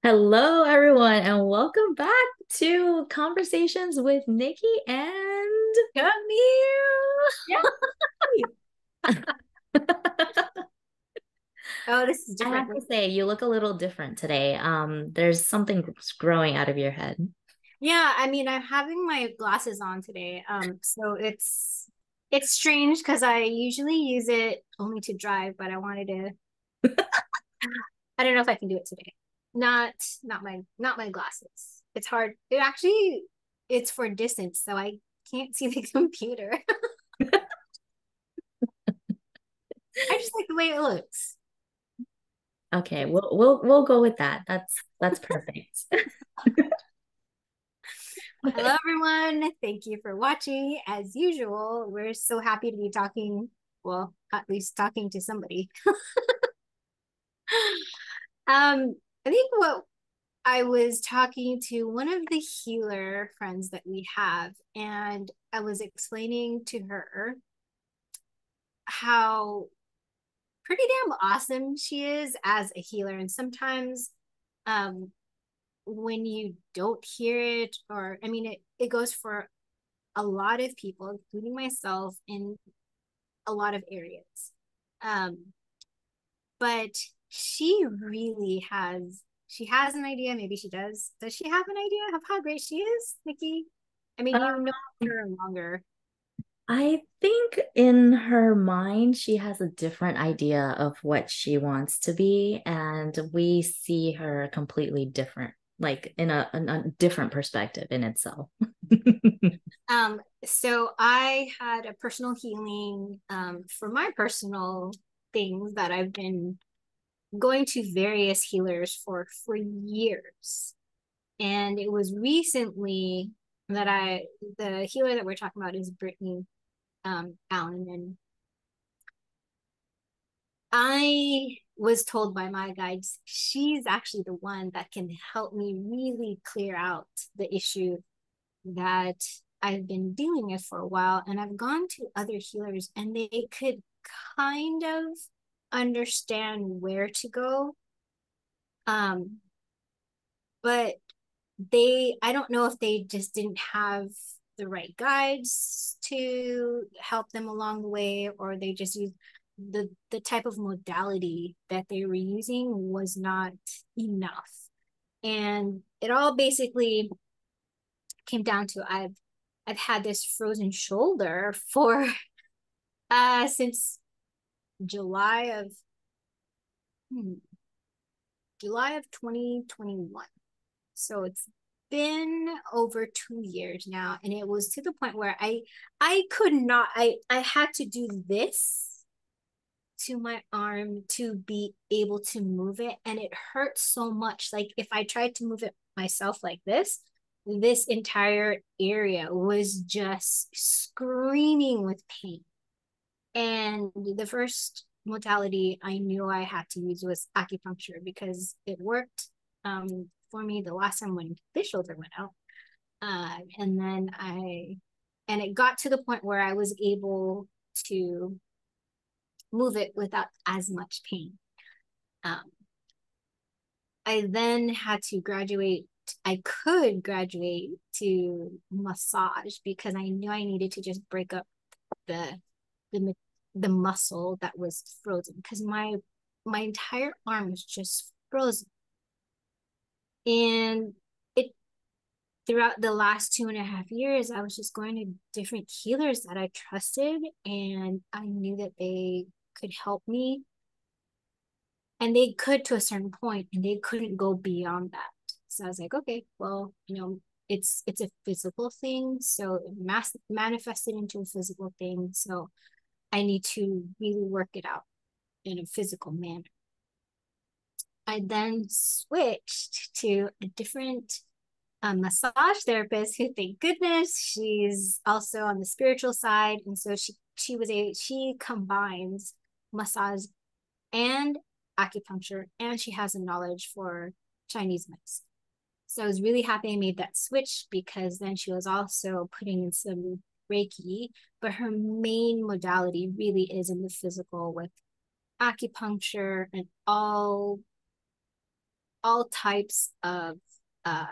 Hello, everyone, and welcome back to Conversations with Nikki and Camille. Yay! Oh, this is I different. have to say, you look a little different today. There's something growing out of your head. Yeah, I mean, I'm having my glasses on today. So it's strange because I usually use it only to drive, but I don't know if I can do it today. Not not my glasses. It's hard. It's for distance, so I can't see the computer. I just like the way it looks. Okay, we'll go with that. That's perfect. Hello, everyone. Thank you for watching. As usual, we're so happy to be talking, well, at least talking to somebody. I think what I was talking to one of the healer friends that we have, and I was explaining to her how pretty damn awesome she is as a healer. And sometimes um, when you don't hear it, or I mean, it goes for a lot of people, including myself, in a lot of areas. Um, but she has an idea. Maybe she does. Does she have an idea of how great she is, Nikki? I mean, you know her longer. I think in her mind, she has a different idea of what she wants to be, and we see her completely different, like in a different perspective in itself. So I had a personal healing for my personal things that I've been going to various healers for years. And it was recently that the healer that we're talking about is Brittany Allen. And I was told by my guides, she's actually the one that can help me really clear out the issue that I've been dealing with for a while. And I've gone to other healers and they could kind of understand where to go. Um, but I don't know if they just didn't have the right guides to help them along the way, or they just used the type of modality that they were using was not enough. And it all basically came down to I've had this frozen shoulder for since July of hmm, July of 2021. So it's been over 2 years now, and it was to the point where I could not I had to do this to my arm to be able to move it, and it hurt so much. Like if I tried to move it myself like this entire area was just screaming with pain. And the first modality I knew I had to use was acupuncture because it worked for me the last time when this shoulder went out. And then and it got to the point where I was able to move it without as much pain. Um, I then had to graduate. I could graduate to massage because I knew I needed to just break up the the the muscle that was frozen because my entire arm was just frozen. And it throughout the last 2.5 years, I was just going to different healers that I trusted, and I knew that they could help me, and they could to a certain point, and they couldn't go beyond that. So I was like, okay, well, it's a physical thing, so it manifested into a physical thing. So I need to really work it out in a physical manner. I then switched to a different massage therapist who, thank goodness, she's also on the spiritual side, and so she combines massage and acupuncture, and she has a knowledge for Chinese medicine. So I was really happy I made that switch because then she was also putting in some Reiki, but her main modality really is in the physical with acupuncture and all all types of uh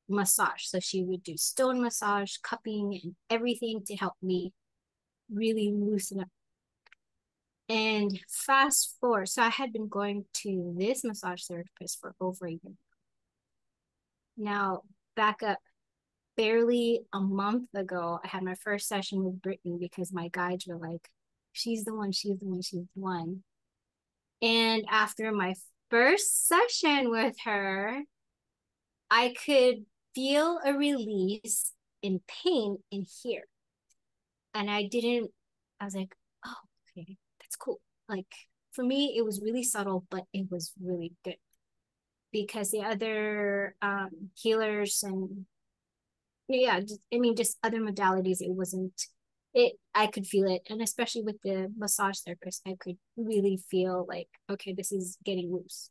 massage. So she would do stone massage, cupping, and everything to help me really loosen up. And fast forward, so I had been going to this massage therapist for over a year. Now, back up, barely a month ago, I had my first session with Brittany because my guides were like, she's the one, she's the one, she's the one. And after my first session with her, I could feel a release in pain in here. And I was like, oh, okay, that's cool. Like for me, it was really subtle, but it was really good because the other healers and yeah, I mean, just other modalities, it wasn't, I could feel it. And especially with the massage therapist, I could really feel like, okay, this is getting loose.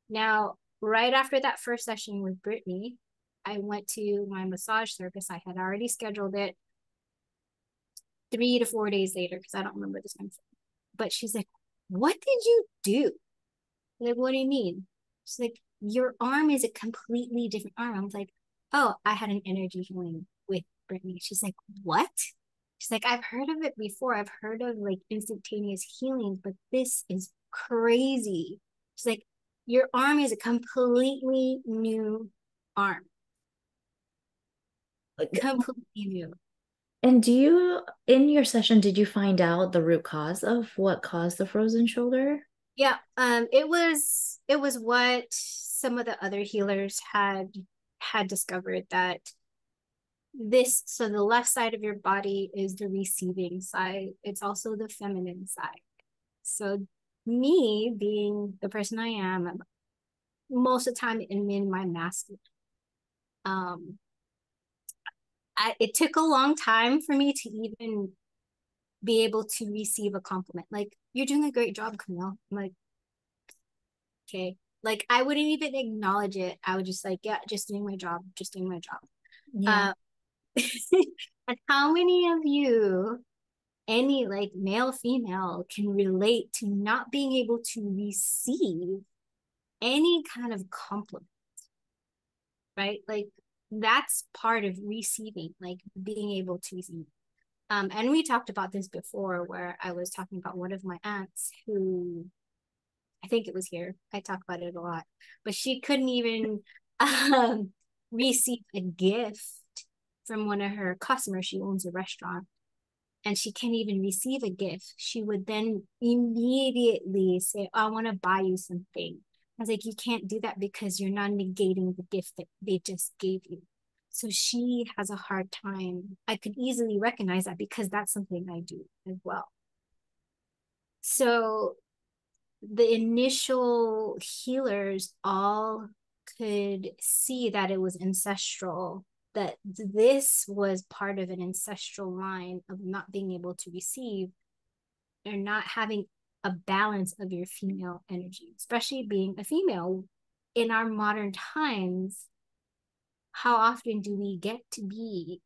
Now, right after that first session with Brittany, I went to my massage therapist. I had already scheduled it 3 to 4 days later because I don't remember the time. But she's like, what did you do? I'm like, what do you mean? She's like, your arm is a completely different arm. I was like, oh, I had an energy healing with Brittany. She's like, what? She's like, I've heard of it before. I've heard of like instantaneous healing, but this is crazy. She's like, your arm is a completely new arm. Completely new. And do you, in your session, did you find out the root cause of what caused the frozen shoulder? Yeah, it was what some of the other healers had discovered that this, so the left side of your body is the receiving side. It's also the feminine side. So me being the person I am, most of the time in my masculine. Um, it took a long time for me to even be able to receive a compliment. Like, you're doing a great job, Camille. I'm like, okay. Like I wouldn't even acknowledge it. I would just like, yeah, just doing my job, just doing my job. Yeah. Uh, and how many of you, any like male, female, can relate to not being able to receive any kind of compliment, right? Like that's part of receiving, like being able to receive. And we talked about this before, where I was talking about one of my aunts who I think it was here. I talk about it a lot, but she couldn't even um, receive a gift from one of her customers. She owns a restaurant and she can't even receive a gift. She would then immediately say, oh, I want to buy you something. I was like, you can't do that because you're not negating the gift that they just gave you. So she has a hard time. I could easily recognize that because that's something I do as well. So the initial healers all could see that it was ancestral, that this was part of an ancestral line of not being able to receive or not having a balance of your female energy, especially being a female in our modern times. How often do we get to be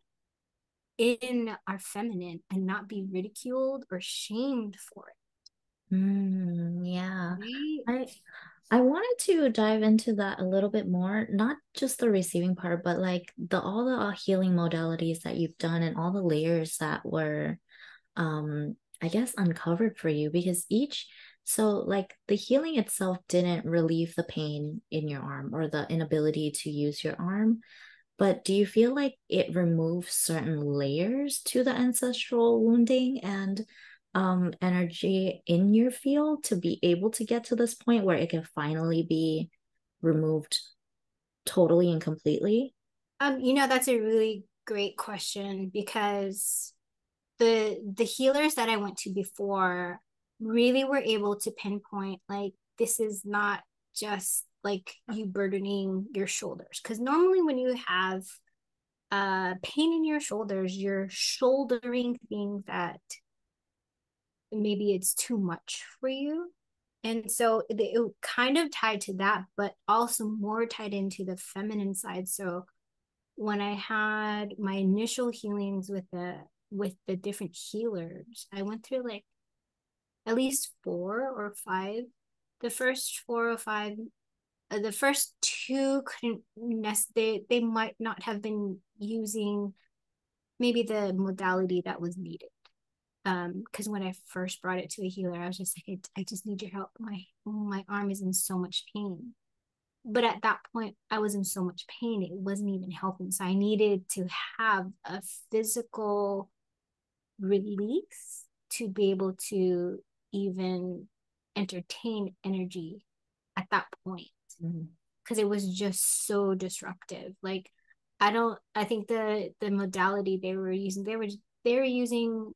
in our feminine and not be ridiculed or shamed for Yeah. it, right? I I wanted to dive into that a little bit more, not just the receiving part, but like the all the healing modalities that you've done and all the layers that were I guess uncovered for you because each so like the healing itself didn't relieve the pain in your arm or the inability to use your arm, but do you feel like it removes certain layers to the ancestral wounding and energy in your field to be able to get to this point where it can finally be removed totally and completely? That's a really great question because the healers that I went to before really were able to pinpoint like this is not just like you burdening your shoulders, because normally when you have pain in your shoulders, you're shouldering things that maybe it's too much for you. And so it kind of tied to that, but also more tied into the feminine side. So when I had my initial healings with the different healers, I went through like at least 4 or 5. The first 4 or 5 The first two couldn't they might not have been using maybe the modality that was needed. Because when I first brought it to a healer, I was just like, I just need your help. My arm is in so much pain. But at that point, I was in so much pain, it wasn't even helping. So I needed to have a physical release to be able to even entertain energy at that point. Because it was just so disruptive. Like, I think the modality they were using, they were using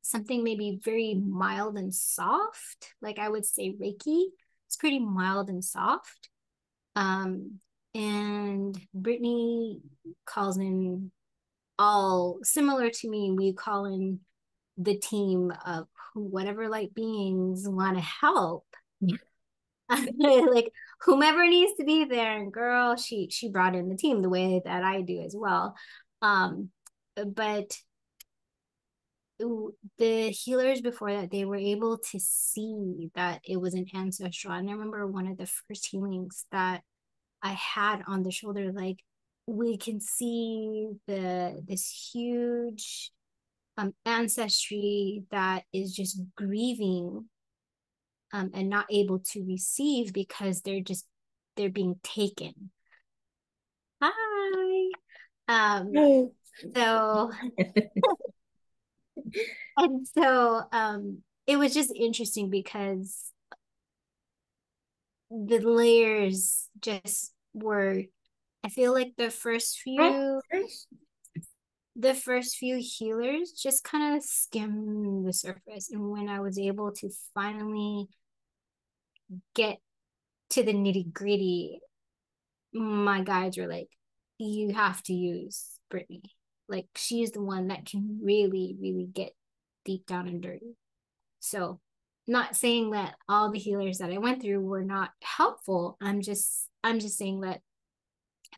something maybe very mild and soft. Like, I would say Reiki. It's pretty mild and soft. And Brittany calls in, all similar to me, we call in the team of whatever light beings want to help. Like, whomever needs to be there, and girl, she brought in the team the way that I do as well. But the healers before that, they were able to see that it was an ancestral. And I remember one of the first healings that I had on the shoulder, like, we can see this huge ancestry that is just grieving, and not able to receive because they're being taken. Hi. So and so it was just interesting because the layers just were, I feel like the first few healers just kind of skimmed the surface. And when I was able to finally get to the nitty gritty, my guides were like, you have to use Brittany. Like, she's the one that can really, really get deep down and dirty. So, not saying that all the healers that I went through were not helpful. I'm just saying that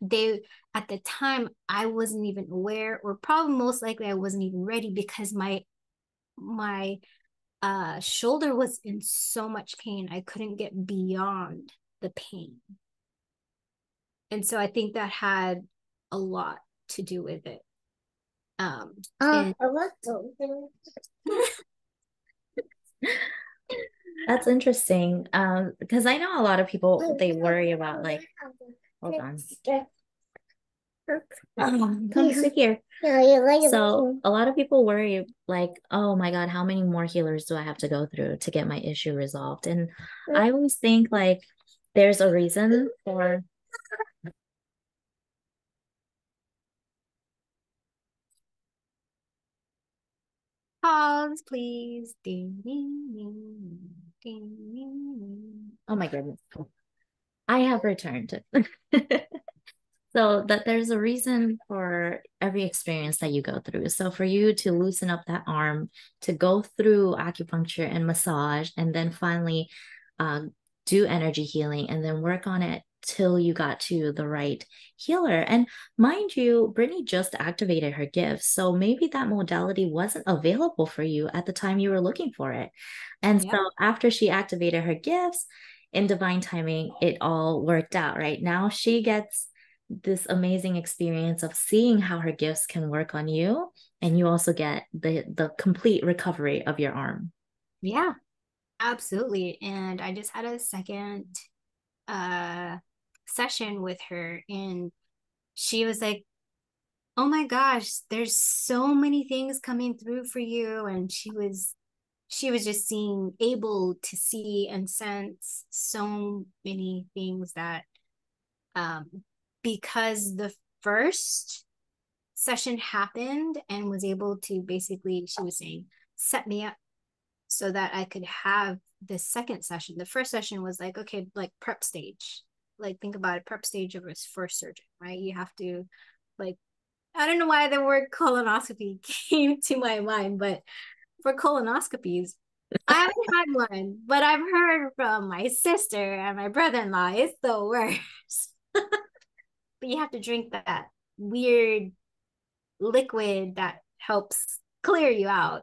they, at the time, I wasn't even aware, or probably most likely I wasn't even ready, because my shoulder was in so much pain. I couldn't get beyond the pain. And so I think that had a lot to do with it. And I want something. That's interesting. Because I know a lot of people, they worry about, like, hold on. Come sit here. So a lot of people worry, like, oh my God, how many more healers do I have to go through to get my issue resolved? And I always think, like, there's a reason for. pause, please. Ding, ding, ding, ding, ding. Oh my goodness. I have returned. So that there's a reason for every experience that you go through. So for you to loosen up that arm, to go through acupuncture and massage, and then finally do energy healing, and then work on it till you got to the right healer. And mind you, Brittany just activated her gifts. So maybe that modality wasn't available for you at the time you were looking for it. And Yep. so after she activated her gifts, in divine timing, it all worked out, right? Now she gets this amazing experience of seeing how her gifts can work on you, and you also get the complete recovery of your arm. Yeah, absolutely. And I just had a second uh session with her, and she was like, oh my gosh, there's so many things coming through for you. And she was just able to see and sense so many things that, um because the first session happened and was able to, basically, she was saying, set me up so that I could have the second session. The first session was like, okay, like prep stage. Like, think about it, prep stage of a first surgeon, right? You have to, like, I don't know why the word colonoscopy came to my mind, but for colonoscopies, I haven't had one, but I've heard from my sister and my brother-in-law, it's the worst. But you have to drink that weird liquid that helps clear you out.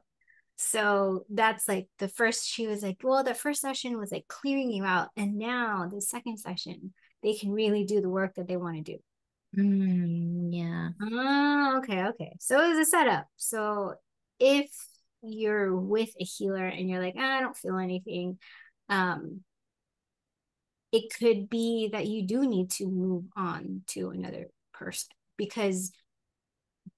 So that's like the first, she was like, well, the first session was like clearing you out. And now the second session, they can really do the work that they want to do. Yeah. Oh, okay, okay. So it was a setup. So if you're with a healer and you're like, I don't feel anything, um, it could be that you do need to move on to another person because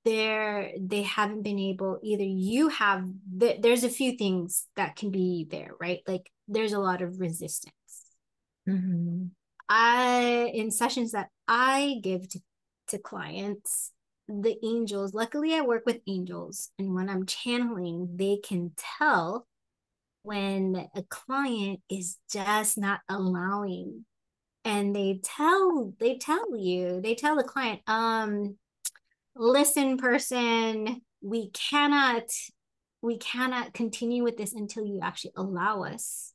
they haven't been able, either you have, there's a few things that can be there, right? Like there's a lot of resistance. Hmm. I in sessions that I give to clients, the angels, luckily I work with angels, and when I'm channeling, they can tell when a client is just not allowing, and they tell the client, listen, person, we cannot continue with this until you actually allow us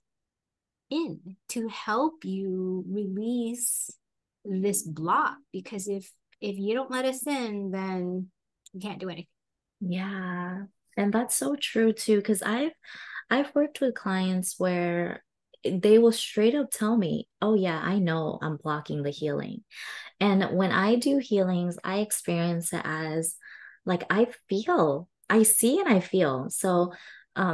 in to help you release this block, because if you don't let us in, then we can't do anything. Yeah. And that's so true too, because I've worked with clients where they will straight up tell me, "Oh yeah, I know I'm blocking the healing." And when I do healings, I experience it as like I see and I feel. So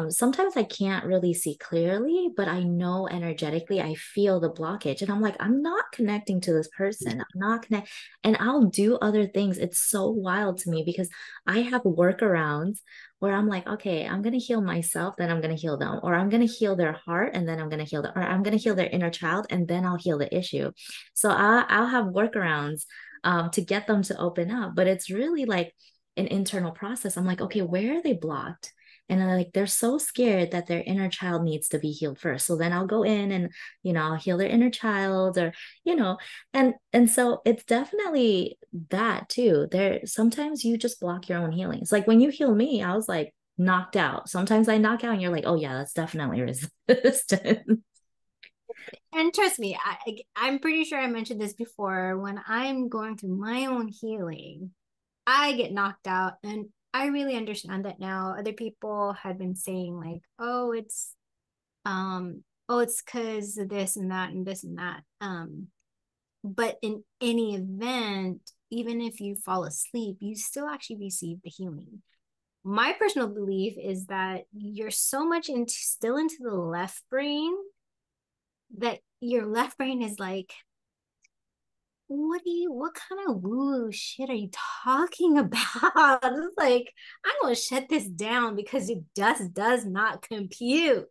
sometimes I can't really see clearly, but I know energetically I feel the blockage. And I'm like, I'm not connecting to this person. I'm not connect. And I'll do other things. It's so wild to me because I have workarounds where I'm like, okay, I'm going to heal myself, then I'm going to heal them, or I'm going to heal their heart, and then I'm going to heal them, or I'm going to heal their inner child, and then I'll heal the issue. So I'll have workarounds to get them to open up, but it's really like an internal process. I'm like, okay, where are they blocked? And like they're so scared that their inner child needs to be healed first. So then I'll go in and I'll heal their inner child, or and so it's definitely that too. There sometimes you just block your own healing. It's like when you heal me, I was like knocked out. Sometimes I knock out and you're like, oh yeah, that's definitely resistance. And trust me, I'm pretty sure I mentioned this before. When I'm going through my own healing, I get knocked out, and I really understand that now. Other people had been saying like, oh, it's because of this and that and this and that. But in any event, even if you fall asleep, you still actually receive the healing. My personal belief is that you're so much into still into the left brain, that your left brain is like, what kind of woo shit are you talking about? It's like, I'm gonna shut this down because it just does not compute.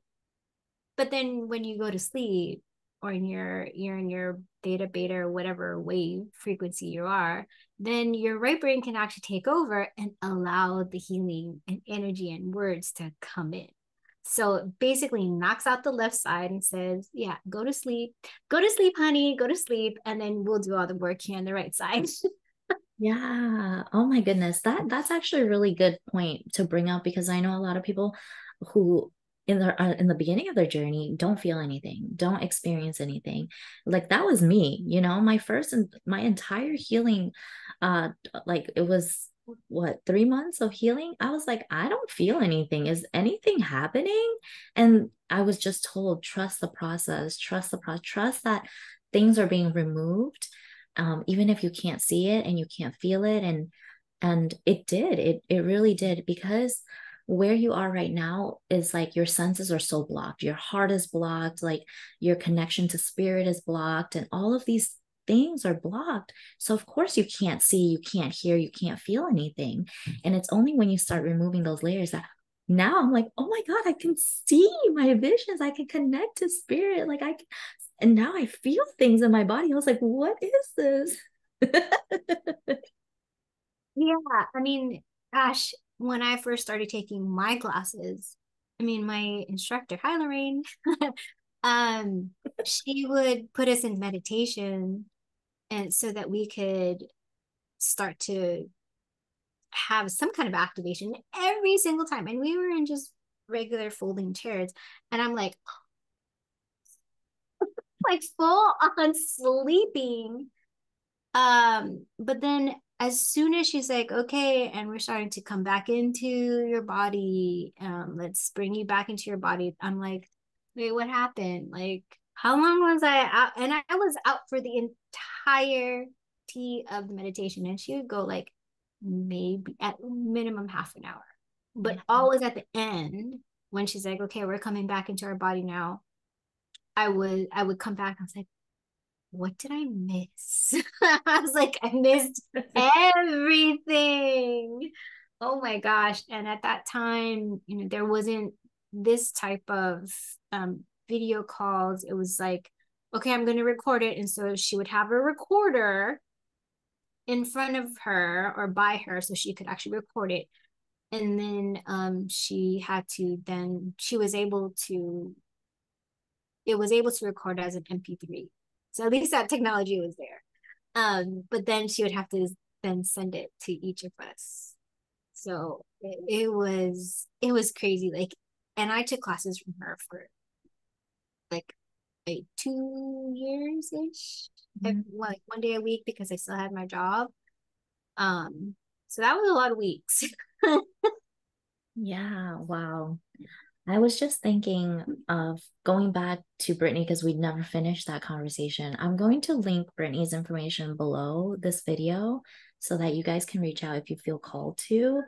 But then when you go to sleep, or you're in your theta, beta, or whatever wave frequency you are, then your right brain can actually take over and allow the healing and energy and words to come in. So it basically knocks out the left side and says, yeah, go to sleep, honey, go to sleep, and then we'll do all the work here on the right side. Yeah. Oh my goodness. That's actually a really good point to bring up because I know a lot of people who in the beginning of their journey don't feel anything, don't experience anything. Like that was me, my first and my entire healing like it was what 3 months of healing. I was like, I don't feel anything. Is anything happening? And I was just told, trust the process, trust the process, trust that things are being removed, even if you can't see it and you can't feel it. And it really did, because where you are right now is like your senses are so blocked, your heart is blocked, like your connection to spirit is blocked, and all of these things are blocked. So of course you can't see, you can't hear, you can't feel anything. And it's only when you start removing those layers that now I'm like, oh my God, I can see my visions, I can connect to spirit, like and now I feel things in my body. I was like, what is this? Yeah, I mean, gosh, when I first started taking my classes, I mean, my instructor, hi Lorraine, um, she would put us in meditation, and so that we could start to have some kind of activation every single time. And we were in just regular folding chairs, and I'm like full on sleeping. But then as soon as she's like, okay, and we're starting to come back into your body, let's bring you back into your body. I'm like, wait, what happened? Like, how long was I out? And I was out for the entirety of the meditation. And she would go like maybe at minimum half an hour. But always at the end, when she's like, okay, we're coming back into our body now, I would come back. I was like, what did I miss? I was like, I missed everything. Oh my gosh. And at that time, there wasn't this type of video calls. It was like, okay, I'm going to record it. And so she would have a recorder in front of her or by her so she could actually record it. And then she was able to, it was able to record as an MP3. So at least that technology was there. But then she would have to then send it to each of us. So it was crazy. Like, and I took classes from her for like 2 years ish, like 1 day a week because I still had my job. So that was a lot of weeks. Yeah, wow. I was just thinking of going back to Brittany because we'd never finished that conversation. I'm going to link Brittany's information below this video so that you guys can reach out if you feel called to.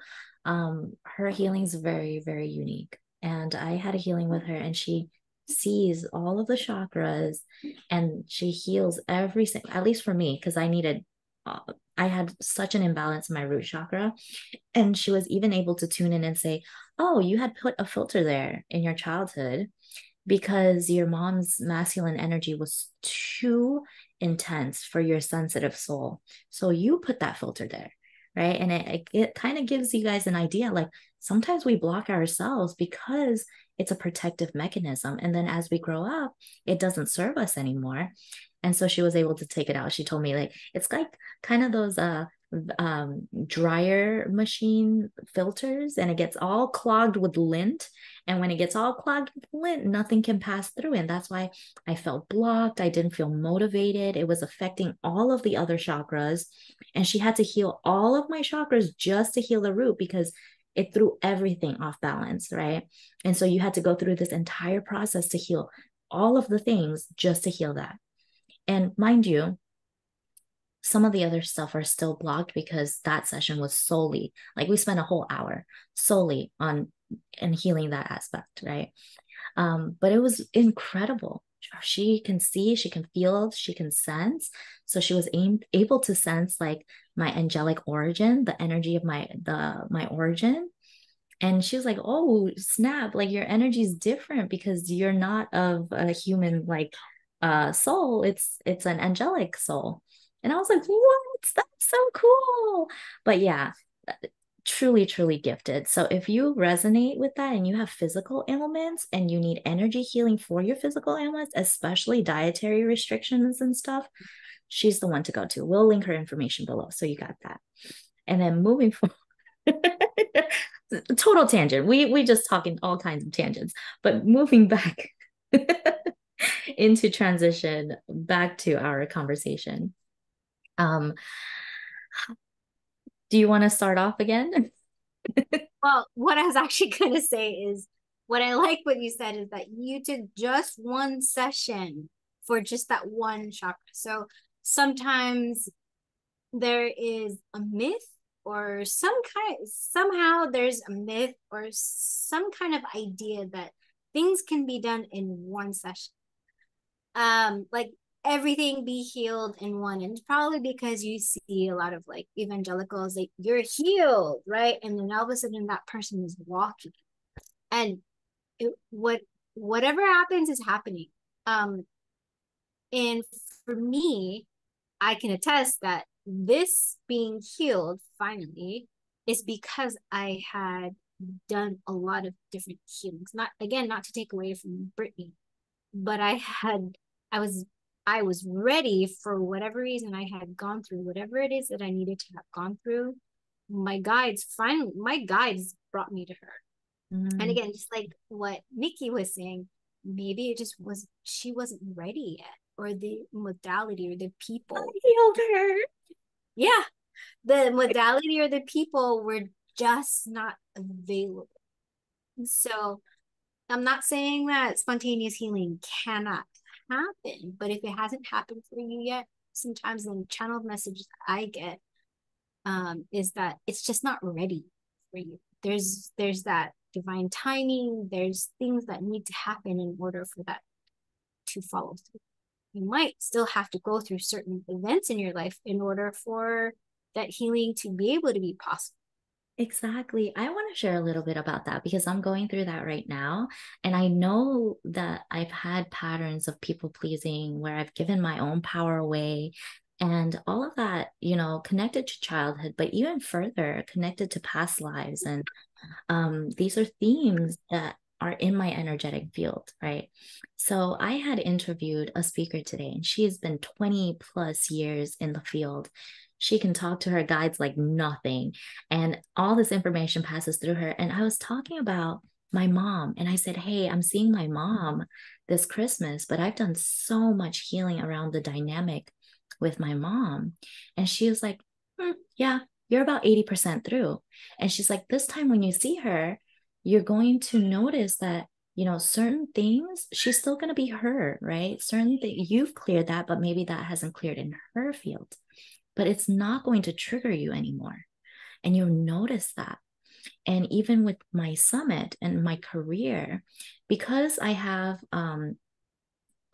Her healing is very, very unique. And I had a healing with her, and she sees all of the chakras and she heals every single, at least for me, because uh, I had such an imbalance in my root chakra. And she was even able to tune in and say, oh, you had put a filter there in your childhood because your mom's masculine energy was too intense for your sensitive soul. So you put that filter there, right? And it kind of gives you guys an idea. Like sometimes we block ourselves because it's a protective mechanism. And then as we grow up, it doesn't serve us anymore. And so she was able to take it out. She told me like it's like kind of those dryer machine filters, and it gets all clogged with lint, and when it gets all clogged with lint, nothing can pass through, and that's why I felt blocked. I didn't feel motivated. It was affecting all of the other chakras, and she had to heal all of my chakras just to heal the root because it threw everything off balance, right? And so you had to go through this entire process to heal all of the things just to heal that. And mind you, some of the other stuff are still blocked because that session was solely like we spent a whole hour solely on and healing that aspect, right? But it was incredible. She can see, she can feel, she can sense. So she was able to sense like my angelic origin, the energy of my origin. And she was like, oh snap, like your energy is different because you're not of a human like soul, it's an angelic soul. And I was like, what? That's so cool. But yeah, truly, truly gifted. So if you resonate with that and you have physical ailments and you need energy healing for your physical ailments, especially dietary restrictions and stuff, she's the one to go to. We'll link her information below. So you got that. And then moving forward, total tangent. We just talking all kinds of tangents, but moving back into transition back to our conversation. Um, do you want to start off again? Well, what I was actually going to say is what I like what you said is that you took just one session for just that one chakra. So sometimes there is a myth or somehow there's a myth or some kind of idea that things can be done in one session. Like everything be healed in one. And it's probably because you see a lot of like evangelicals, like you're healed, right? And then all of a sudden that person is walking. And whatever happens is happening. Um, and for me, I can attest that this being healed finally is because I had done a lot of different healings. Not again, not to take away from Brittany, but I was I was ready for whatever reason I had gone through, whatever it is that I needed to have gone through. My guides brought me to her. And Mm. again, just like what Nikki was saying, maybe it just was she wasn't ready yet, or the modality or the I people. healed her. Yeah. The modality or the people were just not available. So I'm not saying that spontaneous healing cannot happen, but if it hasn't happened for you yet, sometimes the channeled messages I get is that it's just not ready for you. There's that divine timing. There's things that need to happen in order for that to follow through. You might still have to go through certain events in your life in order for that healing to be able to be possible. Exactly. I want to share a little bit about that because I'm going through that right now. And I know that I've had patterns of people pleasing where I've given my own power away and all of that, connected to childhood, but even further connected to past lives. And these are themes that are in my energetic field, right? So I had interviewed a speaker today, and she has been 20 plus years in the field. She can talk to her guides like nothing, and all this information passes through her. And I was talking about my mom, and I said, hey, I'm seeing my mom this Christmas, but I've done so much healing around the dynamic with my mom. And she was like, yeah, you're about 80% through. And she's like, this time when you see her, you're going to notice that, certain things, she's still going to be her, right? Certain things, you've cleared that, but maybe that hasn't cleared in her field. But it's not going to trigger you anymore. And you'll notice that. And even with my summit and my career, because I have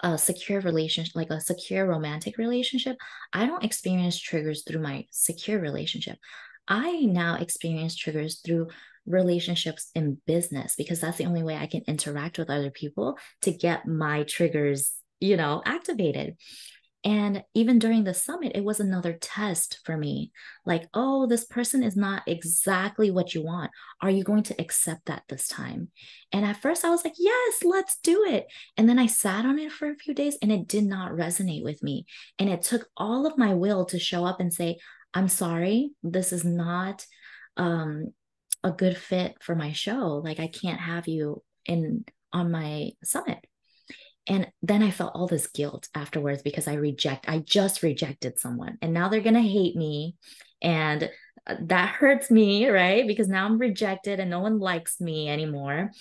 a secure relationship, like a secure romantic relationship, I don't experience triggers through my secure relationship. I now experience triggers through relationships in business because that's the only way I can interact with other people to get my triggers, activated. And even during the summit, it was another test for me. Like, oh, this person is not exactly what you want. Are you going to accept that this time? And at first, I was like, yes, let's do it. And then I sat on it for a few days and it did not resonate with me. And it took all of my will to show up and say, I'm sorry, this is not a good fit for my show. Like, I can't have you on my summit. And then I felt all this guilt afterwards because I just rejected someone and now they're going to hate me. And that hurts me, right? Because now I'm rejected and no one likes me anymore.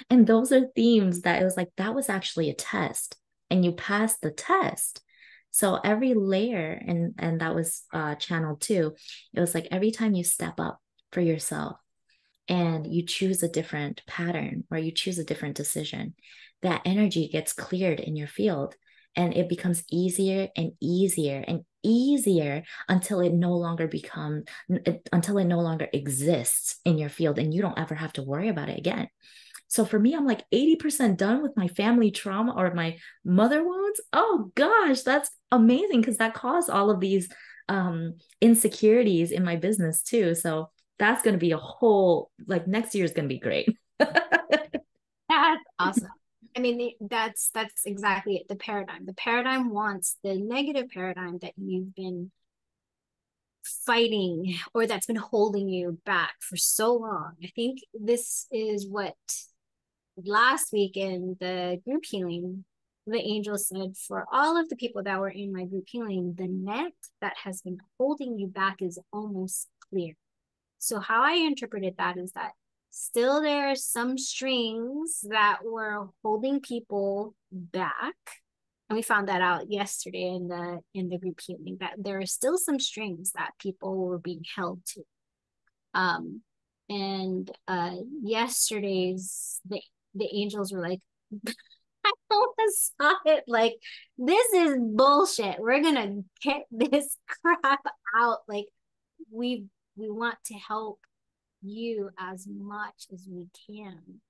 And those are themes that it was like, that was actually a test and you passed the test. So every layer, and that was channel two, it was like every time you step up for yourself, and you choose a different pattern or you choose a different decision, that energy gets cleared in your field and it becomes easier and easier and easier until it no longer exists in your field and you don't ever have to worry about it again. So for me, I'm like 80% done with my family trauma or my mother wounds. Oh gosh, that's amazing because that caused all of these insecurities in my business too. So that's going to be a whole, like next year is going to be great. That's awesome. I mean, that's exactly it. The paradigm. The paradigm wants the negative paradigm that you've been fighting or that's been holding you back for so long. I think this is what last week in the group healing, the angel said, for all of the people that were in my group healing, the net that has been holding you back is almost clear. So how I interpreted that is that still there are some strings that were holding people back. And we found that out yesterday in the group healing, that there are still some strings that people were being held to. And yesterday's the angels were like, I almost saw it like, this is bullshit. We're gonna get this crap out. Like we want to help you as much as we can.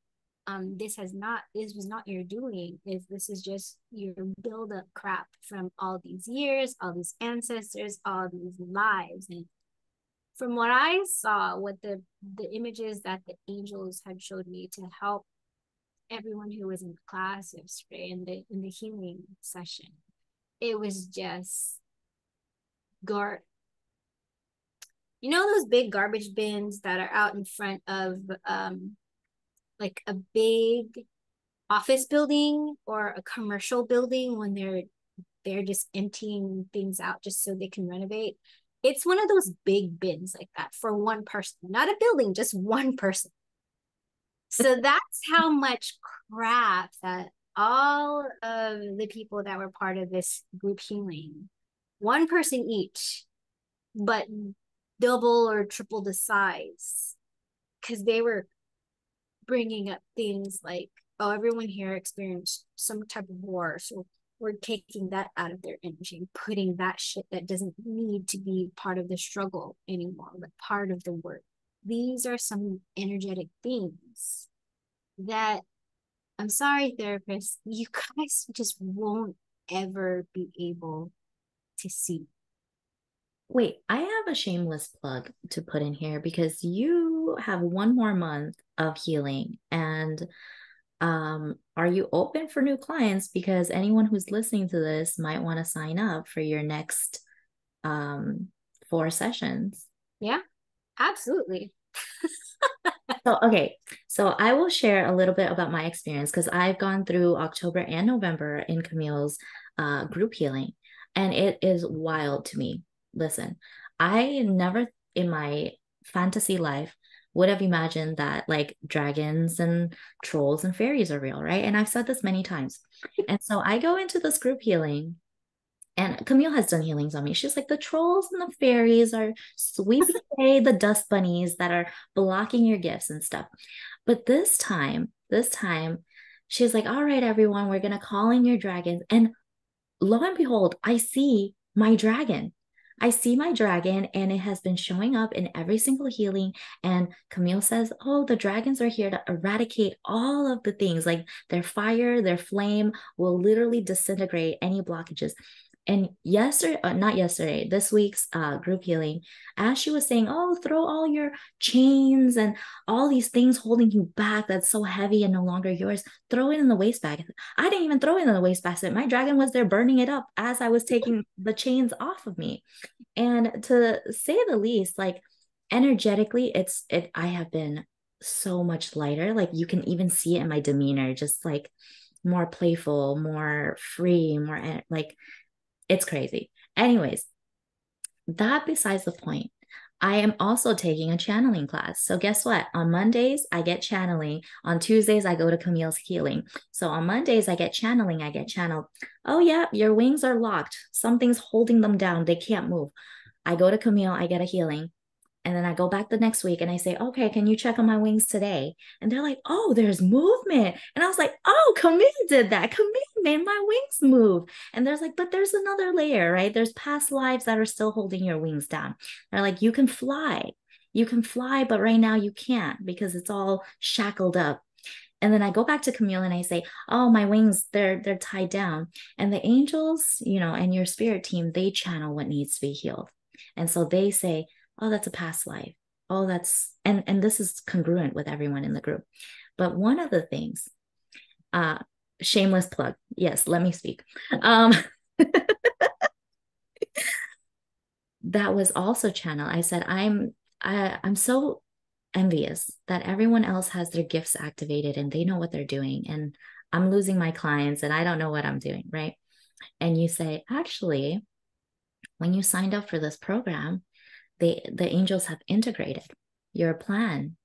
This was not your doing. This is just your build up crap from all these years, all these ancestors, all these lives. And from what I saw, what the images that the angels had showed me to help everyone who was in class yesterday in the healing session, it was just gar those big garbage bins that are out in front of like a big office building or a commercial building when they're just emptying things out just so they can renovate. It's one of those big bins like that for one person, not a building, just one person. So that's how much crap that all of the people that were part of this group healing, one person each, but double or triple the size, because they were bringing up things like, oh, everyone here experienced some type of war. So we're taking that out of their energy and putting that shit that doesn't need to be part of the struggle anymore, but part of the work. These are some energetic things that, I'm sorry, therapists, you guys just won't ever be able to see. Wait, I have a shameless plug to put in here because you have one more month of healing. And are you open for new clients? Because anyone who's listening to this might want to sign up for your next 4 sessions. Yeah, absolutely. So, okay. So I will share a little bit about my experience because I've gone through October and November in Camille's group healing, and it is wild to me. Listen, I never in my fantasy life would have imagined that like dragons and trolls and fairies are real, right? And I've said this many times. And so I go into this group healing and Camille has done healings on me. She's like, the trolls and the fairies are sweeping away the dust bunnies that are blocking your gifts and stuff. But this time, she's like, all right, everyone, we're going to call in your dragons. And lo and behold, I see my dragon. I see my dragon, and it has been showing up in every single healing. And Camille says, oh, the dragons are here to eradicate all of the things like their fire, their flame will literally disintegrate any blockages. And yesterday, not yesterday, this week's group healing, as she was saying, oh, throw all your chains and all these things holding you back that's so heavy and no longer yours, throw it in the waste bag. I didn't even throw it in the waste basket. My dragon was there burning it up as I was taking the chains off of me. And to say the least, like energetically, I have been so much lighter. Like you can even see it in my demeanor, just like more playful, more free, more like it's crazy. Anyways, that besides the point. I am also taking a channeling class. So guess what? On Mondays, I get channeling. On Tuesdays, I go to Camille's healing. So on Mondays, I get channeling. I get channeled. Oh, yeah, your wings are locked. Something's holding them down. They can't move. I go to Camille. I get a healing. And then I go back the next week and I say, okay, can you check on my wings today? And they're like, oh, there's movement. And I was like, oh, Camille did that. Camille made my wings move. And there's like, but there's another layer, right? There's past lives that are still holding your wings down. They're like, you can fly. You can fly, but right now you can't because it's all shackled up. And then I go back to Camille and I say, oh, my wings, they're tied down. And the angels, and your spirit team, they channel what needs to be healed. And so they say, oh, that's a past life. Oh, that's and this is congruent with everyone in the group. But one of the things, shameless plug. Yes, let me speak. That was also channel. I said, I'm so envious that everyone else has their gifts activated and they know what they're doing. And I'm losing my clients and I don't know what I'm doing, right? And you say, actually, when you signed up for this program, the angels have integrated your plan,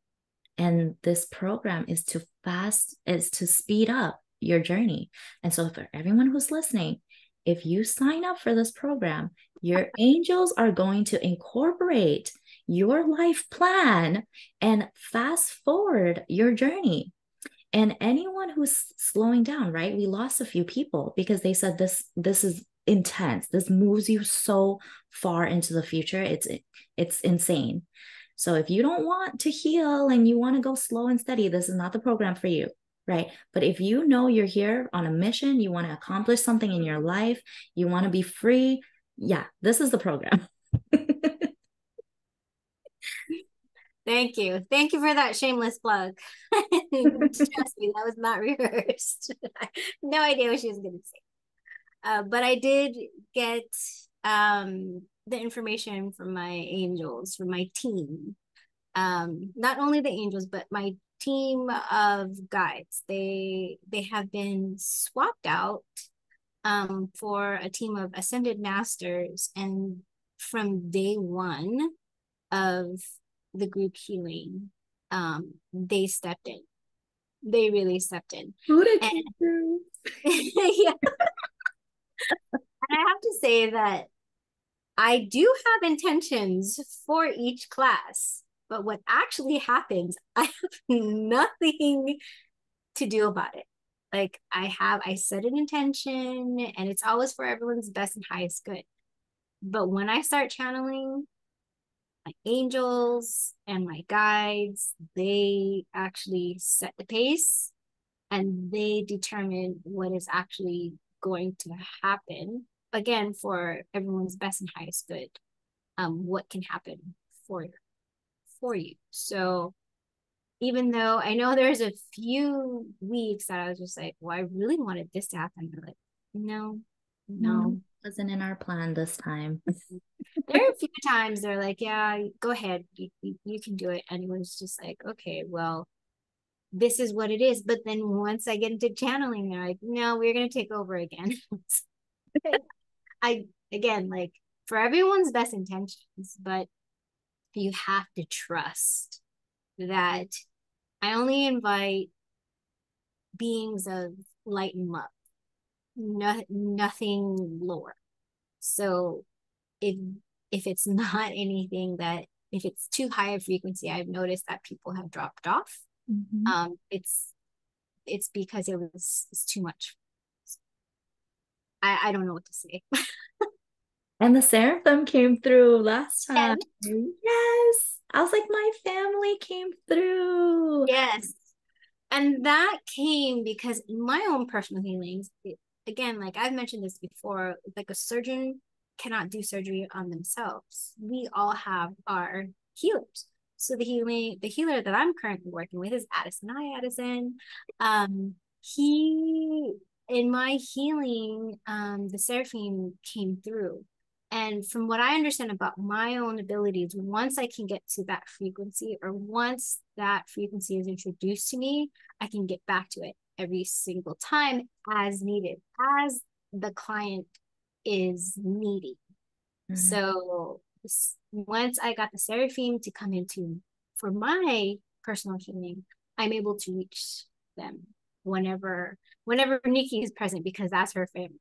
and this program is to speed up your journey. And so for everyone who's listening, if you sign up for this program, your angels are going to incorporate your life plan and fast forward your journey. And anyone who's slowing down, right? We lost a few people because they said this is intense. This moves you so far into the future. It's insane. So if you don't want to heal and you want to go slow and steady, this is not the program for you, right? But if you know you're here on a mission, you want to accomplish something in your life, you want to be free, yeah, this is the program. Thank you. Thank you for that shameless plug. Trust me, that was not rehearsed. No idea what she was going to say. But I did get the information from my angels, from my team. Not only the angels, but my team of guides. They have been swapped out for a team of ascended masters, and from day one of the group healing, they stepped in. They really stepped in. Buddha And came through. yeah. And I have to say that I do have intentions for each class, but what actually happens, I have nothing to do about it. Like I set an intention and it's always for everyone's best and highest good. But when I start channeling, my angels and my guides, they actually set the pace and they determine what is actually going to happen. Again, for everyone's best and highest good, what can happen for you. So even though I know there's a few weeks that I was just like, well, I really wanted this to happen. They're like, no, no. Wasn't in our plan this time. There are a few times they're like, yeah, go ahead, you can do it. And it was just like, okay, well, this is what it is. But then once I get into channeling, they're like, no, we're gonna take over again. I again, like, for everyone's best intentions, but you have to trust that I only invite beings of light and love, nothing lower. So if it's not anything that, if it's too high a frequency, I've noticed that people have dropped off. It's because it's too much. I don't know what to say. And the seraphim came through last time. And Yes. I was like, my family came through. yes. And that came because in my own personal healings, again, like I've mentioned this before, like a surgeon cannot do surgery on themselves. We all have our healers. So the healer that I'm currently working with is Addison. Hi, Addison. He, in my healing, the seraphim came through. And from what I understand about my own abilities, once I can get to that frequency, or once that frequency is introduced to me, I can get back to it every single time as needed, as the client is needing. So once I got the seraphim to come into for my personal healing, I'm able to reach them whenever Nikki is present, because that's her family.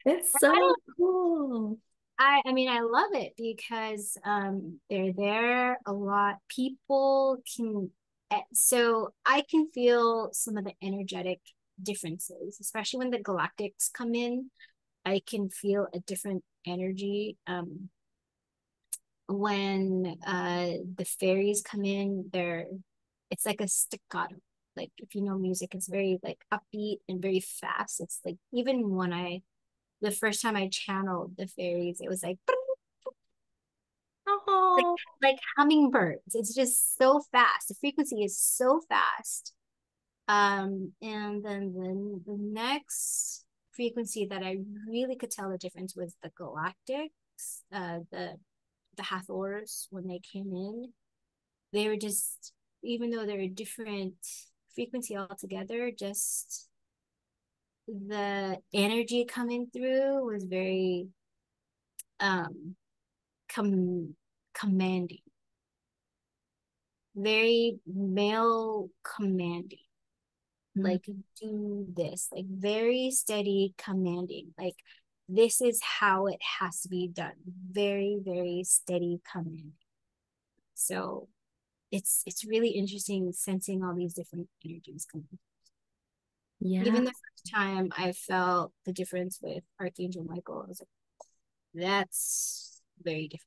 It's so cool. I mean, I love it because they're there a lot. People can, so I can feel some of the energetic differences, especially when the galactics come in. I can feel a different energy. When the fairies come in, it's like a staccato. Like if you know music, it's very like upbeat and very fast. It's like even when the first time I channeled the fairies, it was like Oh. like hummingbirds. It's just so fast. The frequency is so fast. And then the next frequency that I really could tell the difference was the galactics, the Hathors when they came in. They were just, even though they're a different frequency altogether, just the energy coming through was very commanding, very male commanding. Like, do this, like very steady commanding, like this is how it has to be done, very, very steady commanding. So it's really interesting sensing all these different energies coming. Yeah. Even the first time I felt the difference with Archangel Michael, I was like, that's very different.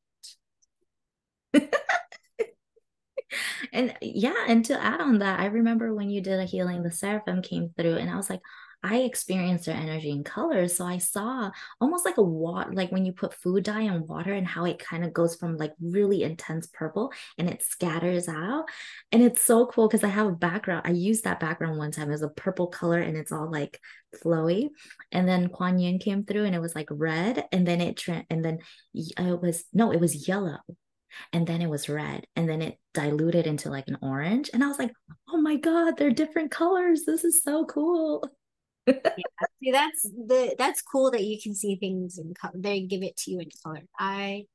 And yeah, and to add on that, I remember when you did a healing, the seraphim came through, and I was like, I experienced their energy in colors. So I saw almost like a water, like when you put food dye in water and how it kind of goes from like really intense purple and it scatters out. And it's so cool because I have a background. I used that background one time as a purple color and it's all like flowy. And then Kuan Yin came through and it was like red. And then it was yellow, and then it was red, and then it diluted into like an orange, and I was like, oh my god, they're different colors, this is so cool. Yeah, See, that's cool that you can see things in color. They give it to you in color. I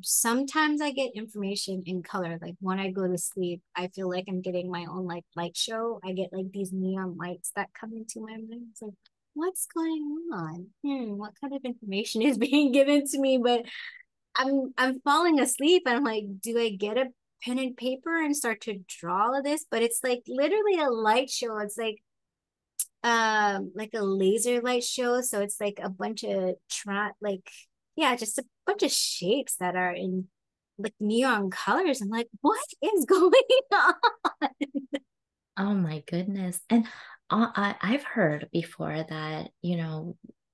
sometimes I get information in color. Like when I go to sleep, I feel like I'm getting my own like light show. I get like these neon lights that come into my mind. It's like, what's going on? What kind of information is being given to me? But I'm falling asleep and I'm like, do I get a pen and paper and start to draw all of this? But it's like literally a light show. It's like a laser light show. So it's like a bunch of like yeah, just a bunch of shapes that are in like neon colors. I'm like, what is going on? Oh my goodness. And I've heard before that,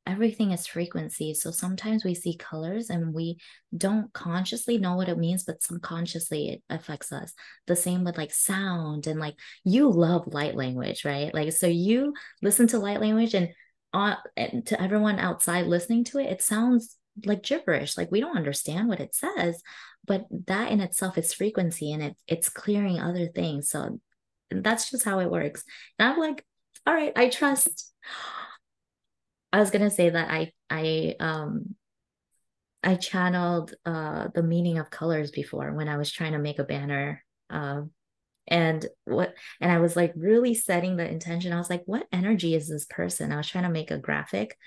everything is frequency. So sometimes we see colors and we don't consciously know what it means, but subconsciously it affects us. The same with like sound and like you love light language, right? Like, so you listen to light language and to everyone outside listening to it, it sounds like gibberish. Like we don't understand what it says, but that in itself is frequency and it's clearing other things. So that's just how it works. And I'm like, all right, I trust. I was gonna say that I channeled the meaning of colors before when I was trying to make a banner. And I was like really setting the intention. I was like, what energy is this person? I was trying to make a graphic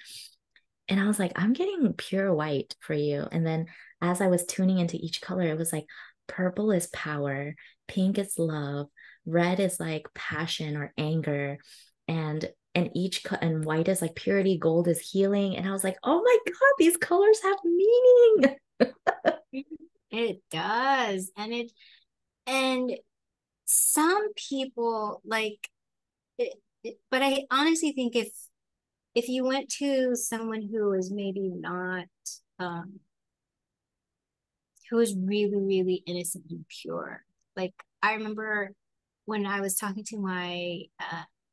and I was like, I'm getting pure white for you. And then as I was tuning into each color, it was like purple is power, pink is love, red is like passion or anger, and and white is like purity, gold is healing. And I was like, oh my God, these colors have meaning. It does. And some people like but I honestly think if you went to someone who is maybe not um who was really, really innocent and pure. Like I remember when I was talking to my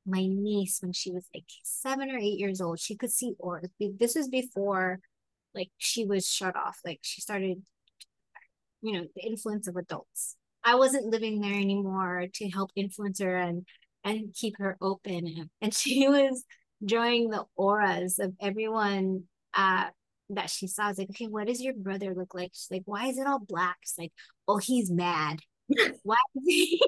niece when she was like 7 or 8 years old, she could see auras. This was before like she was shut off. Like she started, the influence of adults. I wasn't living there anymore to help influence her and keep her open. And she was drawing the auras of everyone that she saw. I was like, okay, what does your brother look like? She's like, why is it all black? She's like, oh, he's mad. Why is he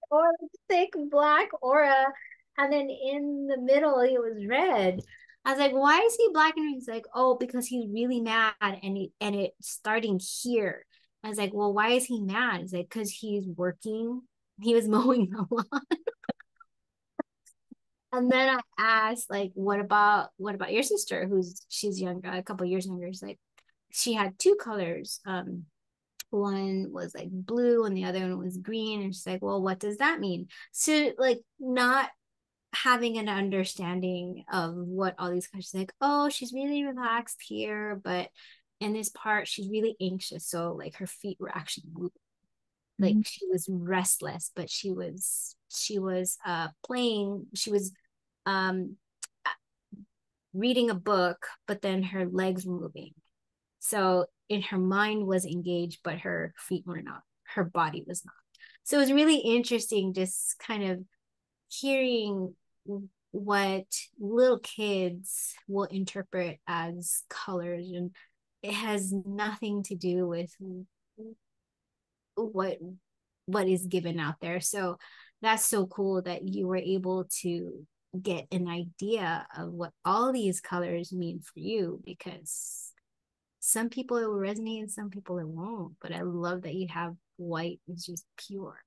or thick black aura? And then in the middle, he was red. I was like, why is he black? And he's like, oh, because he's really mad and it's starting here. I was like, well, why is he mad? He's like, because he's working. He was mowing the lawn. And then I asked, like, what about your sister? She's younger, a couple years younger. She's like, she had two colors. One was like blue and the other one was green. And she's like, well, what does that mean? So like not having an understanding of what all these colors, like, oh, she's really relaxed here, but in this part, she's really anxious. So like her feet were actually moving. Like she was restless, but she was playing, she was um reading a book, but then her legs were moving. So in her mind was engaged, but her feet were not. Her body was not. So it was really interesting just kind of hearing what little kids will interpret as colors, and it has nothing to do with what what is given out there. So that's so cool that you were able to get an idea of what all these colors mean for you, because some people it will resonate and some people it won't. But I love that you have white is just pure.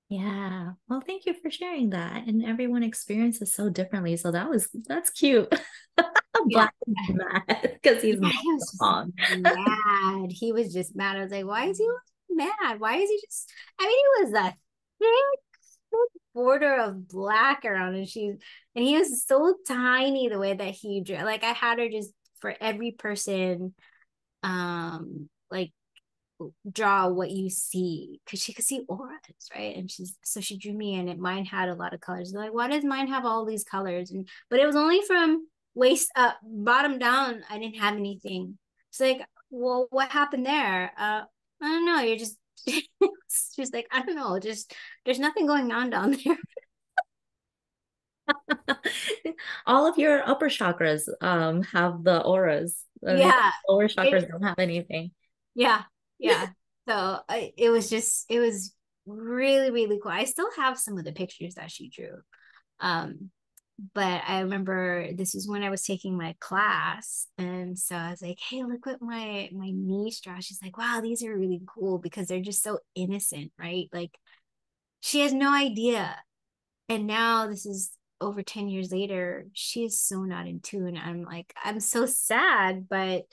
Yeah. Well, thank you for sharing that. And everyone experiences so differently. So that's cute. Yeah. Black is mad because he's Yeah, he was just mom. mad. He was just mad. I was like, why is he mad? Why is he just, I mean, he was a thick border of black around and he was so tiny the way that he drew. Like I had her just for every person, like draw what you see because she could see auras, right? And she drew me and mine had a lot of colors. They're like, why does mine have all these colors? And but it was only from waist up, bottom down. I didn't have anything. It's like, well, what happened there? I don't know. You're just She's like, I don't know, just there's nothing going on down there. All of your upper chakras have the auras. The Yeah. lower It, chakras don't have anything. yeah. Yeah. So it was really, really cool. I still have some of the pictures that she drew. Um, but I remember this is when I was taking my class, and so I was like, "Hey, look what my niece draws." She's like, "Wow, these are really cool because they're just so innocent, right?" Like she has no idea. And now this is over 10 years later, she is so not in tune. I'm like, I'm so sad, but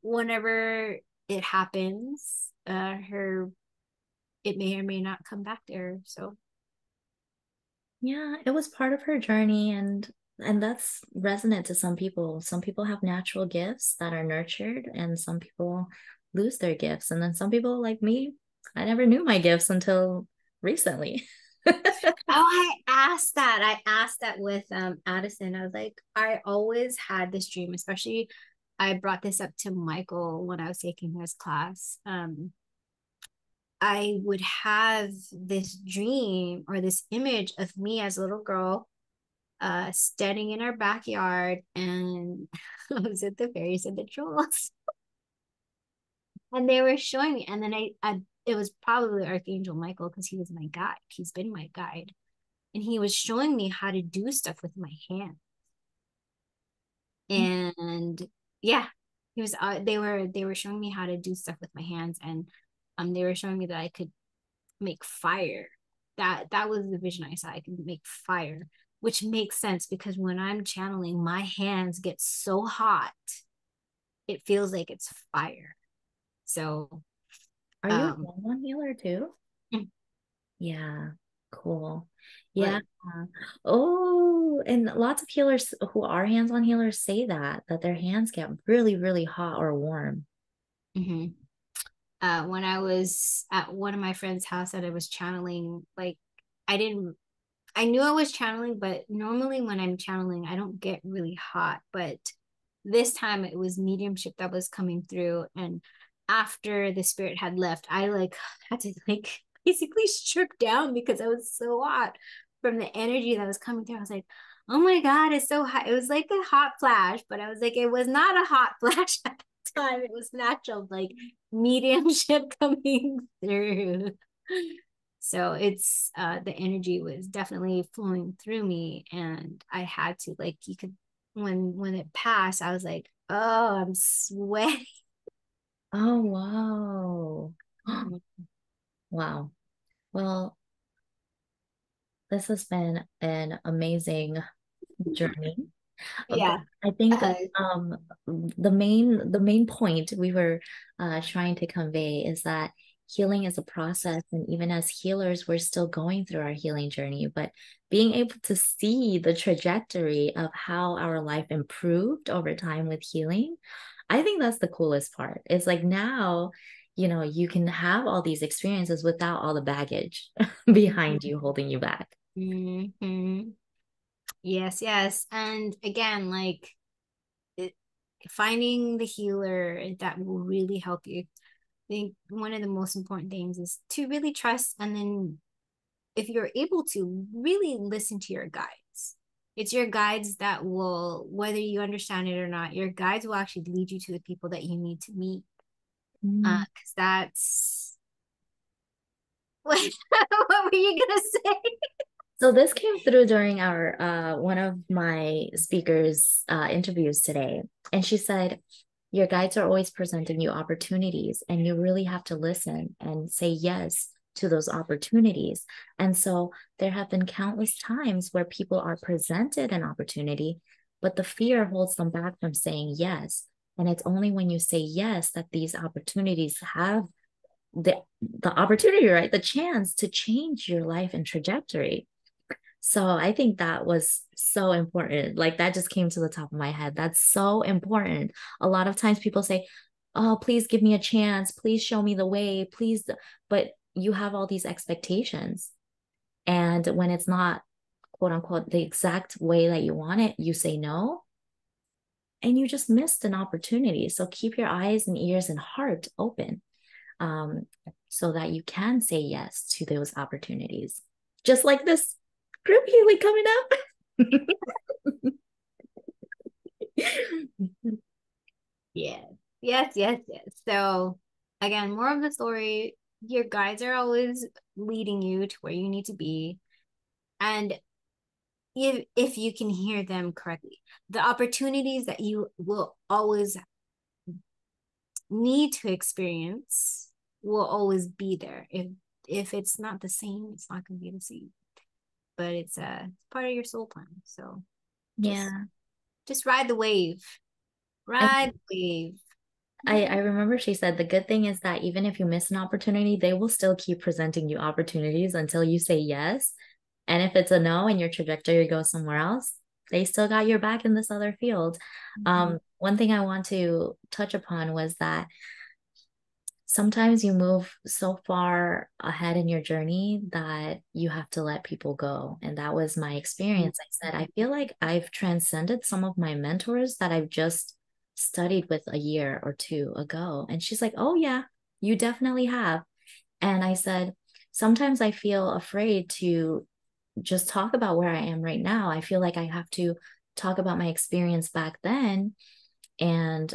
whenever it happens, her it may or may not come back to her. So Yeah, it was part of her journey, and that's resonant to some people. Some people have natural gifts that are nurtured, and some people lose their gifts. And then some people like me, I never knew my gifts until recently. oh, I asked that with Addison. I was like, I always had this dream, especially I brought this up to Michael when I was taking his class. I would have this dream or this image of me as a little girl standing in our backyard, and I was at the fairies and the trolls. And they were showing me, and then I it was probably Archangel Michael because he was my guide. He's been my guide, and he was showing me how to do stuff with my hand. And yeah, he was. They were showing me how to do stuff with my hands, and they were showing me that I could make fire. That was the vision I saw. I could make fire, which makes sense because when I'm channeling, my hands get so hot, it feels like it's fire. So, Are you a um, one healer too? Yeah, cool. Yeah. but Oh, and lots of healers who are hands-on healers say that their hands get really, really hot or warm. mhm. When I was at one of my friends' house that I was channeling, like I didn't I knew I was channeling, but normally when I'm channeling, I don't get really hot. But this time it was mediumship that was coming through. And after the spirit had left, I like had to like basically strip down because I was so hot from the energy that was coming through. I was like, oh my God, it's so hot. It was like a hot flash, but I was like, it was not a hot flash at the time. It was natural, like mediumship coming through. So it's the energy was definitely flowing through me, and I had to like you could when it passed, I was like, oh, I'm sweating. Oh, wow. Wow. Well, this has been an amazing journey. But Yeah. I think Uh, the main point we were trying to convey is that healing is a process, and even as healers, we're still going through our healing journey. But being able to see the trajectory of how our life improved over time with healing, I think that's the coolest part. It's like now, you can have all these experiences without all the baggage behind you holding you back. mhm. Yes, yes. And again, like it, finding the healer that will really help you. I think one of the most important things is to really trust, and then if you're able to really listen to your guides. It's your guides that will, whether you understand it or not, your guides will actually lead you to the people that you need to meet. Mm. Because that's what were you gonna say? So this came through during our one of my speakers interviews today, and she said, "Your guides are always presenting you opportunities, and you really have to listen and say yes to those opportunities." And so there have been countless times where people are presented an opportunity, but the fear holds them back from saying yes. And it's only when you say yes that these opportunities have the opportunity, right? The chance to change your life and trajectory. So I think that was so important. Like that just came to the top of my head. That's so important. A lot of times people say, "Oh, please give me a chance. Please show me the way. Please." But you have all these expectations. And when it's not, quote unquote, the exact way that you want it, you say no. And you just missed an opportunity. So keep your eyes and ears and heart open. um, so that you can say yes to those opportunities. Just like this group healing coming up. Yeah. Yes, yes, yes. So again, more of the story, your guides are always leading you to where you need to be. And if you can hear them correctly, the opportunities that you will always need to experience will always be there. If it's not the same, it's not going to be the same. But it's part of your soul plan. So just Yeah. just ride the wave. And Ride the wave. I remember she said the good thing is that even if you miss an opportunity, they will still keep presenting you opportunities until you say yes. And if it's a no and your trajectory goes somewhere else, they still got your back in this other field. Mhm. One thing I want to touch upon was that sometimes you move so far ahead in your journey that you have to let people go. And that was my experience. I said, I feel like I've transcended some of my mentors that I've just studied with a year or two ago. And she's like, oh, yeah, you definitely have. And I said, sometimes I feel afraid to just talk about where I am right now. I feel like I have to talk about my experience back then. And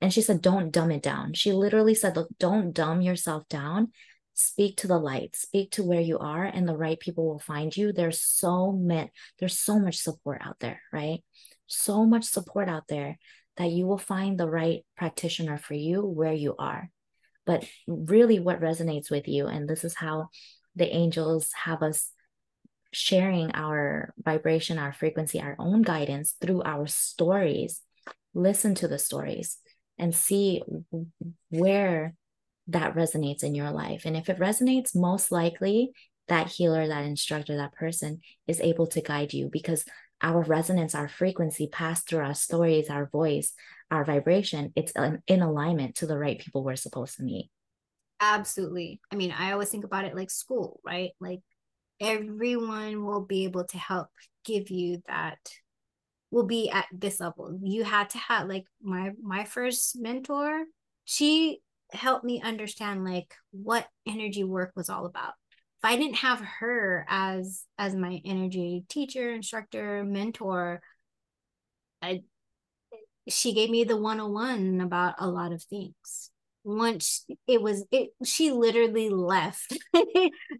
she said, don't dumb it down. She literally said, look, don't dumb yourself down. Speak to the light, speak to where you are, and the right people will find you. There's so much support out there, right? So much support out there that you will find the right practitioner for you where you are. But really, what resonates with you, and this is how the angels have us sharing our vibration, our frequency, our own guidance through our stories. Listen to the stories and see where that resonates in your life. And if it resonates, most likely that healer, that instructor, that person is able to guide you because our resonance, our frequency passed through our stories, our voice, our vibration. It's in alignment to the right people we're supposed to meet. Absolutely. I mean, I always think about it like school, right? Like everyone will be able to help give you that, will be at this level. You had to have like my first mentor, she helped me understand like what energy work was all about. If I didn't have her as my energy teacher, instructor, mentor, I, she gave me the 101 about a lot of things. Once it she literally left her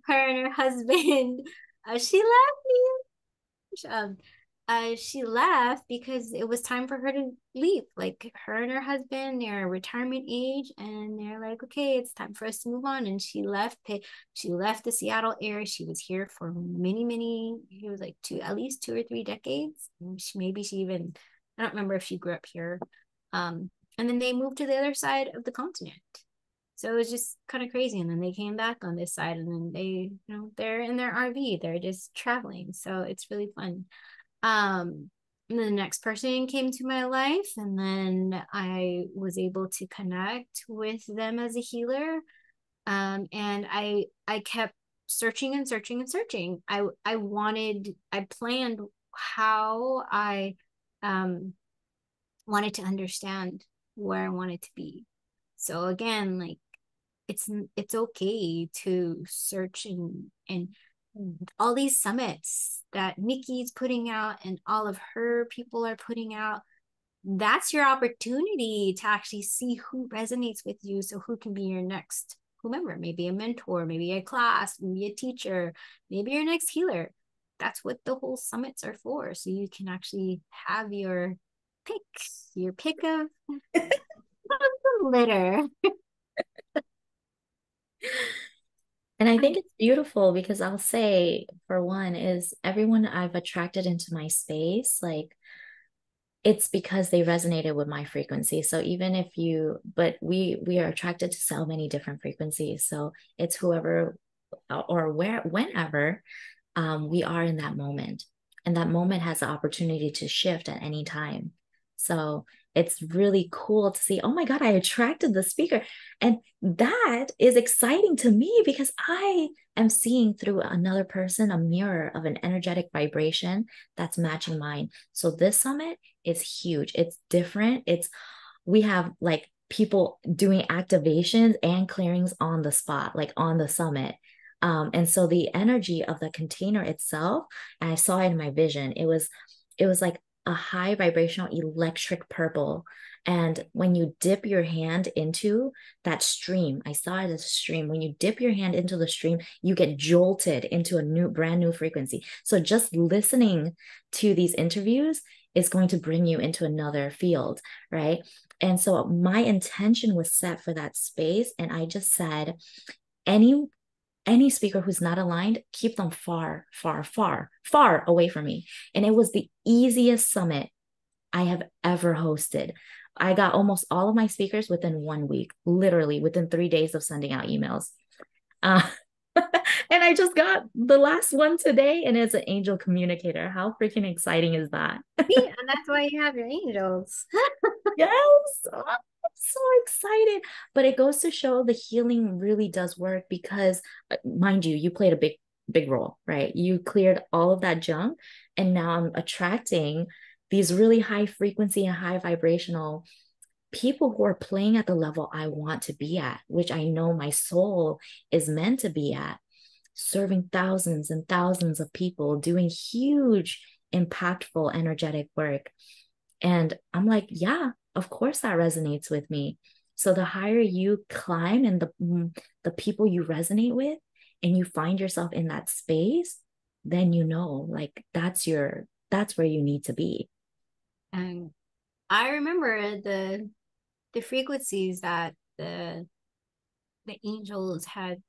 and her husband. She left me. She left because it was time for her to leave. Like her and her husband, they're retirement age, and they're like, okay, it's time for us to move on. And she left. She left the Seattle area. She was here for many, many. It was like at least 2 or 3 decades. And maybe she even, I don't remember if she grew up here. And then they moved to the other side of the continent. So it was just kind of crazy. And then they came back on this side, and then they're in their RV. They're just traveling. So it's really fun. And the next person came to my life, and then I was able to connect with them as a healer. And I kept searching and searching and searching. I planned how I wanted to understand where I wanted to be. So again, like it's okay to search and all these summits that Nikki's putting out and all of her people are putting out. That's your opportunity to actually see who resonates with you. So who can be your next whomever, maybe a mentor, maybe a class, maybe a teacher, maybe your next healer. That's what the whole summits are for. So you can actually have pick, your pick of the litter. And I think it's beautiful because I'll say, for one, is everyone I've attracted into my space, like it's because they resonated with my frequency. So even if you, but we are attracted to so many different frequencies. So it's whoever or whenever we are in that moment. And that moment has the opportunity to shift at any time. So it's really cool to see, oh my God, I attracted the speaker. And that is exciting to me because I am seeing through another person a mirror of an energetic vibration that's matching mine. So this summit is huge. It's different. We have like people doing activations and clearings on the spot, like on the summit. And so the energy of the container itself, and I saw it in my vision, it was like a high vibrational electric purple. And when you dip your hand into that stream, I saw it as a stream. When you dip your hand into the stream, you get jolted into a new, brand new frequency. So just listening to these interviews is going to bring you into another field, right? And so my intention was set for that space. And I just said, any speaker who's not aligned, keep them far, far, far, far away from me. And it was the easiest summit I have ever hosted. I got almost all of my speakers within 1 week, literally within 3 days of sending out emails. Uh, and I just got the last one today, and it's an angel communicator. How freaking exciting is that? See, and that's why you have your angels. Yes. Oh, I'm so excited. But it goes to show the healing really does work because, mind you, you played a big role, right? You cleared all of that junk. And now I'm attracting these really high frequency and high vibrational people who are playing at the level I want to be at, which I know my soul is meant to be at, serving thousands and thousands of people, doing huge, impactful, energetic work. And I'm like, yeah, of course that resonates with me. So the higher you climb and the people you resonate with and you find yourself in that space, then you know like that's where you need to be. And I remember the frequencies that the angels had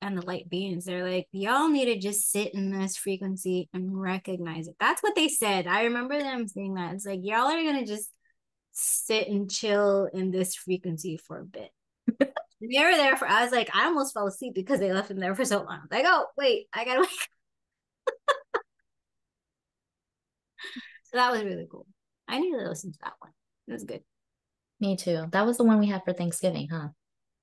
and the light beings. They're like, y'all need to just sit in this frequency and recognize it. That's what they said. I remember them saying that. It's like, y'all are gonna just sit and chill in this frequency for a bit. They were there for, I was like, I almost fell asleep because they left him there for so long. Like, oh wait, I gotta wake up. So that was really cool. I need to listen to that one. It was good. Me too. That was the one we had for Thanksgiving, huh?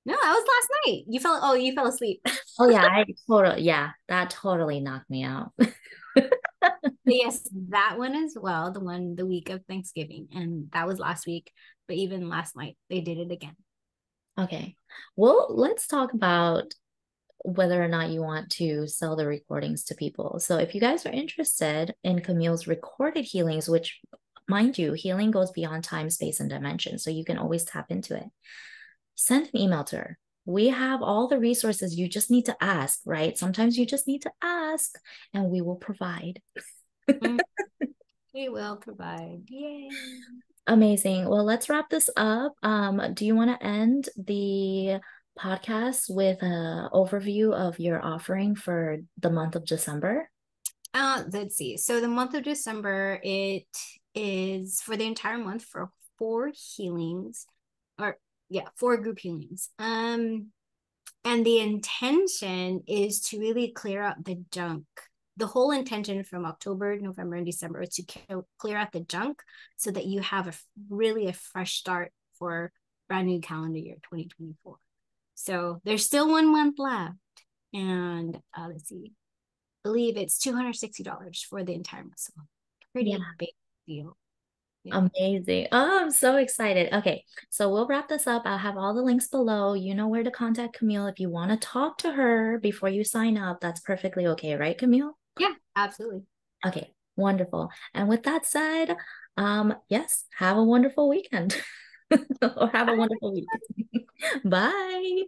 No, that was last night. You fell asleep. Oh yeah, yeah, that totally knocked me out. But yes, that one as well, the one the week of Thanksgiving. And that was last week. But even last night, they did it again. Okay. Well, let's talk about whether or not you want to sell the recordings to people. So if you guys are interested in Camille's recorded healings, which mind you, healing goes beyond time, space, and dimension. So you can always tap into it. Send an email to her. We have all the resources. You just need to ask, right? Sometimes you just need to ask and we will provide. We will provide. Yay. Amazing. Well, let's wrap this up. Do you want to end the podcast with an overview of your offering for the month of December? Let's see. So the month of December, it is for the entire month for 4 healings, or yeah, 4 group healings. And the intention is to really clear out the junk. The whole intention from October, November, and December is to clear out the junk so that you have really a fresh start for brand new calendar year 2024. So there's still 1 month left. And let's see, I believe it's $260 for the entire month. So pretty big deal. Yeah. Amazing. Oh, I'm so excited. Okay, so we'll wrap this up. I'll have all the links below. You know where to contact Camille if you want to talk to her before you sign up. That's perfectly okay, right, Camille? Yeah, absolutely. Okay, wonderful. And with that said, yes, have a wonderful weekend or have a wonderful week. Bye.